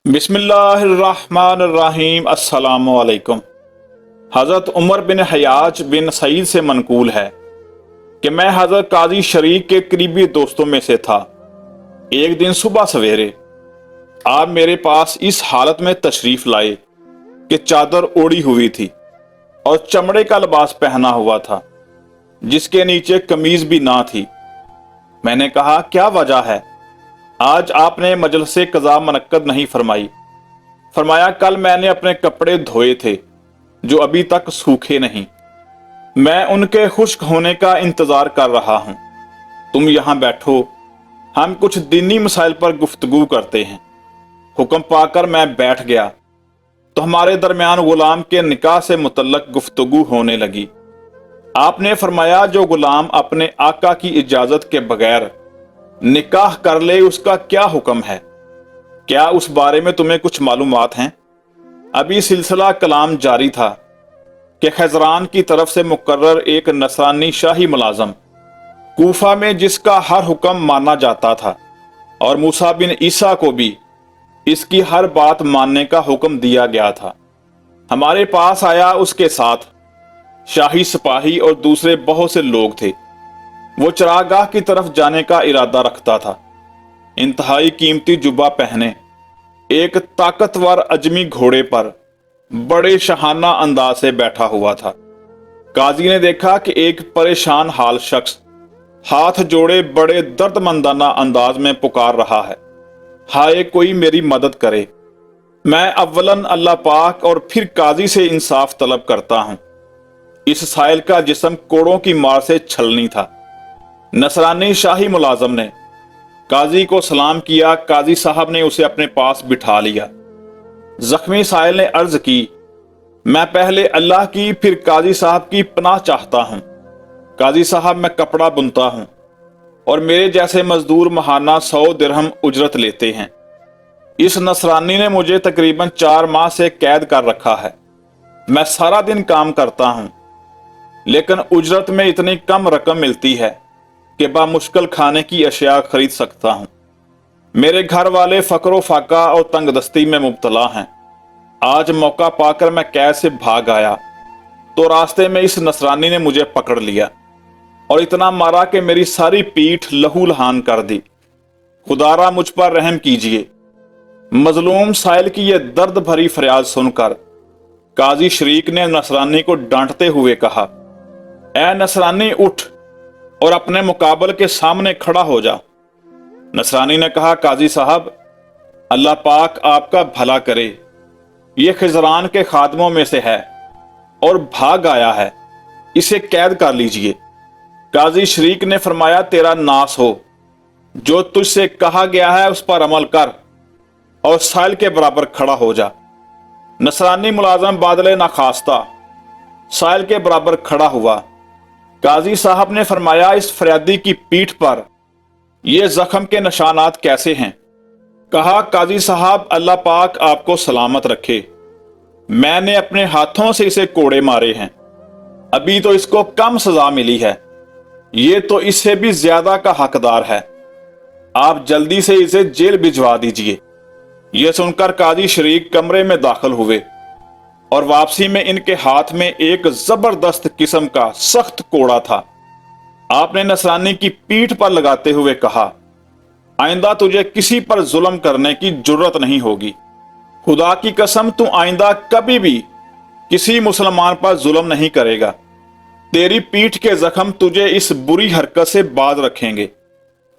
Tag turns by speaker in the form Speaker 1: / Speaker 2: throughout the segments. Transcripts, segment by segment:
Speaker 1: बिस्मिल्लाहिर्रहमानिर्रहीम। अस्सलामु अलैकुम। हज़रत उमर बिन हयाज बिन सईद से मनकूल है कि मैं हज़रत काजी शरीक के करीबी दोस्तों में से था। एक दिन सुबह सवेरे आप मेरे पास इस हालत में तशरीफ लाए कि चादर ओढ़ी हुई थी और चमड़े का लिबास पहना हुआ था जिसके नीचे कमीज भी ना थी। मैंने कहा, क्या वजह है, आज आपने मजलिसे कज़ा मनक्कद नहीं फरमाई? फरमाया, कल मैंने अपने कपड़े धोए थे जो अभी तक सूखे नहीं, मैं उनके खुश्क होने का इंतजार कर रहा हूं। तुम यहां बैठो, हम कुछ दीनी मसाइल पर गुफ्तगू करते हैं। हुक्म पाकर मैं बैठ गया तो हमारे दरमियान गुलाम के निकाह से मुतल्लक गुफ्तगू होने लगी। आपने फरमाया, जो गुलाम अपने आका की इजाजत के बगैर निकाह कर ले उसका क्या हुक्म है? क्या उस बारे में तुम्हें कुछ मालूमात हैं? अभी सिलसिला कलाम जारी था कि खैजरान की तरफ से मुकर्रर एक नसरानी शाही मुलाजम कूफा में, जिसका हर हुक्म माना जाता था और मूसा बिन ईसा को भी इसकी हर बात मानने का हुक्म दिया गया था, हमारे पास आया। उसके साथ शाही सिपाही और दूसरे बहुत से लोग थे। वो चरागाह की तरफ जाने का इरादा रखता था। इंतहाई कीमती जुब्बा पहने एक ताकतवर अजमी घोड़े पर बड़े शहाना अंदाज से बैठा हुआ था। काजी ने देखा कि एक परेशान हाल शख्स हाथ जोड़े बड़े दर्दमंदाना अंदाज में पुकार रहा है, हाय कोई मेरी मदद करे। मैं अव्वलन अल्लाह पाक और फिर काजी से इंसाफ तलब करता हूं। इस साइल का जिस्म कोड़ों की मार से छलनी था। नसरानी शाही मुलाजम ने काजी को सलाम किया। काजी साहब ने उसे अपने पास बिठा लिया। जख्मी साइल ने अर्ज की, मैं पहले अल्लाह की फिर काजी साहब की पनाह चाहता हूं। काजी साहब, मैं कपड़ा बुनता हूं और मेरे जैसे मजदूर महाना 100 दिरहम उजरत लेते हैं। इस नसरानी ने मुझे तकरीबन 4 माह से कैद कर रखा है। मैं सारा दिन काम करता हूं लेकिन उजरत में इतनी कम रकम मिलती है कि बामुश्किल खाने की अशिया खरीद सकता हूं। मेरे घर वाले फकरो फाका और तंगदस्ती में मुब्तला हैं। आज मौका पाकर मैं कैद से भाग आया तो रास्ते में इस नसरानी ने मुझे पकड़ लिया और इतना मारा कि मेरी सारी पीठ लहू लहान कर दी। खुदारा मुझ पर रहम कीजिए। मजलूम साइल की यह दर्द भरी फरियाद सुनकर काजी शरीक ने नसरानी को डांटते हुए कहा, ए नसरानी, उठ और अपने मुकाबल के सामने खड़ा हो जा। नसरानी ने कहा, काजी साहब, अल्लाह पाक आपका भला करे, ये खिजरान के खादमों में से है और भाग आया है, इसे कैद कर लीजिए। काजी शरीक ने फरमाया, तेरा नास हो, जो तुझसे कहा गया है उस पर अमल कर और साइल के बराबर खड़ा हो जा। नसरानी मुलाजम बादले नाखास्ता साइल के बराबर खड़ा हुआ। काजी साहब ने फरमाया, इस फरियादी की पीठ पर यह जख्म के निशानात कैसे हैं? कहा, काजी साहब, अल्लाह पाक आपको सलामत रखे, मैंने अपने हाथों से इसे कोड़े मारे हैं। अभी तो इसको कम सजा मिली है, ये तो इससे भी ज्यादा का हकदार है। आप जल्दी से इसे जेल भिजवा दीजिए। यह सुनकर काजी शरीक कमरे में दाखिल हुए और वापसी में इनके हाथ में एक जबरदस्त किस्म का सख्त कोड़ा था। आपने नसरानी की पीठ पर लगाते हुए कहा, आइंदा तुझे किसी पर जुल्म करने की जुर्रत नहीं होगी। खुदा की कसम, तू आइंदा कभी भी किसी मुसलमान पर जुल्म नहीं करेगा। तेरी पीठ के जख्म तुझे इस बुरी हरकत से बाज रखेंगे।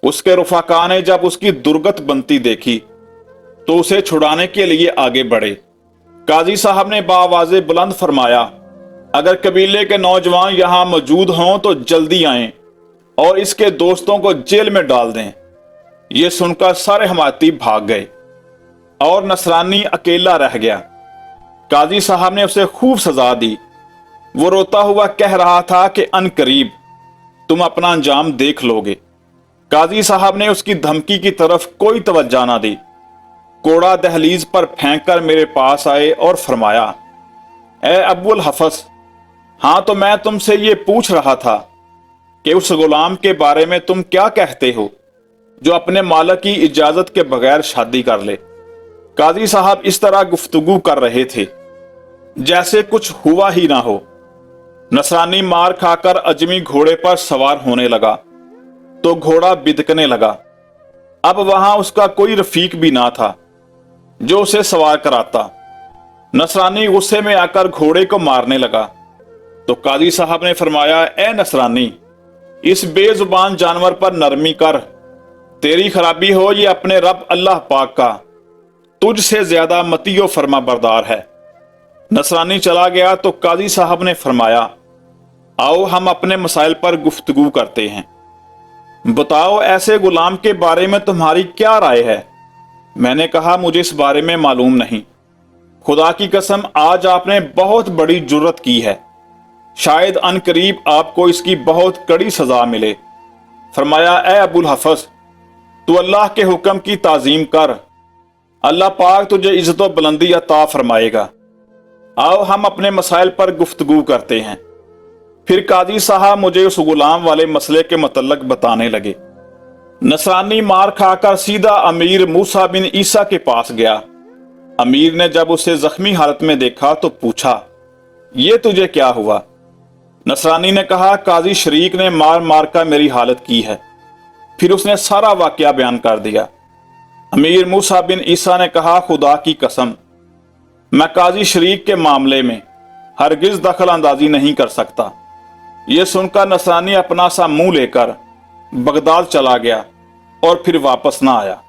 Speaker 1: उसके रुफाका ने जब उसकी दुर्गत बनती देखी तो उसे छुड़ाने के लिए आगे बढ़े। काजी साहब ने बावाज़े बुलंद फरमाया, अगर कबीले के नौजवान यहां मौजूद हों तो जल्दी आएं और इसके दोस्तों को जेल में डाल दें। यह सुनकर सारे हमायती भाग गए और नसरानी अकेला रह गया। काजी साहब ने उसे खूब सजा दी। वो रोता हुआ कह रहा था कि अनकरीब तुम अपना अंजाम देख लोगे। काजी साहब ने उसकी धमकी की तरफ कोई तवज्जो ना दी। कोड़ा दहलीज पर फेंककर मेरे पास आए और फरमाया, ए अब्बुल हफस, हां तो मैं तुमसे ये पूछ रहा था कि उस गुलाम के बारे में तुम क्या कहते हो जो अपने मालिक की इजाजत के बगैर शादी कर ले? काजी साहब इस तरह गुफ्तगू कर रहे थे जैसे कुछ हुआ ही ना हो। नसरानी मार खाकर अजमी घोड़े पर सवार होने लगा तो घोड़ा बिदकने लगा। अब वहां उसका कोई रफीक भी ना था जो उसे सवार कराता। नसरानी गुस्से में आकर घोड़े को मारने लगा तो काजी साहब ने फरमाया, ए नसरानी, इस बेजुबान जानवर पर नरमी कर, तेरी खराबी हो ये अपने रब अल्लाह पाक का, तुझसे ज्यादा मतीयो फरमा बरदार है। नसरानी चला गया तो काजी साहब ने फरमाया, आओ हम अपने मसाइल पर गुफ्तगू करते हैं। बताओ ऐसे गुलाम के बारे में तुम्हारी क्या राय है? मैंने कहा, मुझे इस बारे में मालूम नहीं। खुदा की कसम आज आपने बहुत बड़ी जुर्रत की है, शायद अनकरीब आपको इसकी बहुत कड़ी सजा मिले। फरमाया, ए अबुल हफस, तू अल्लाह के हुक्म की ताजीम कर, अल्लाह पाक तुझे इज्जत व बुलंदी अता फरमाएगा। आओ हम अपने मसाइल पर गुफ्तगू करते हैं। फिर काजी साहब मुझे उस गुलाम वाले मसले के मतलब बताने लगे। नसरानी मार खाकर सीधा अमीर मूसा बिन ईसा के पास गया। अमीर ने जब उसे जख्मी हालत में देखा तो पूछा, ये तुझे क्या हुआ? नसरानी ने कहा, काजी शरीक ने मार मार कर मेरी हालत की है। फिर उसने सारा वाकया बयान कर दिया। अमीर मूसा बिन ईसा ने कहा, खुदा की कसम, मैं काजी शरीक के मामले में हरगिज दखल अंदाजी नहीं कर सकता। यह सुनकर नसरानी अपना सा मुंह लेकर बगदाद चला गया और फिर वापस ना आया।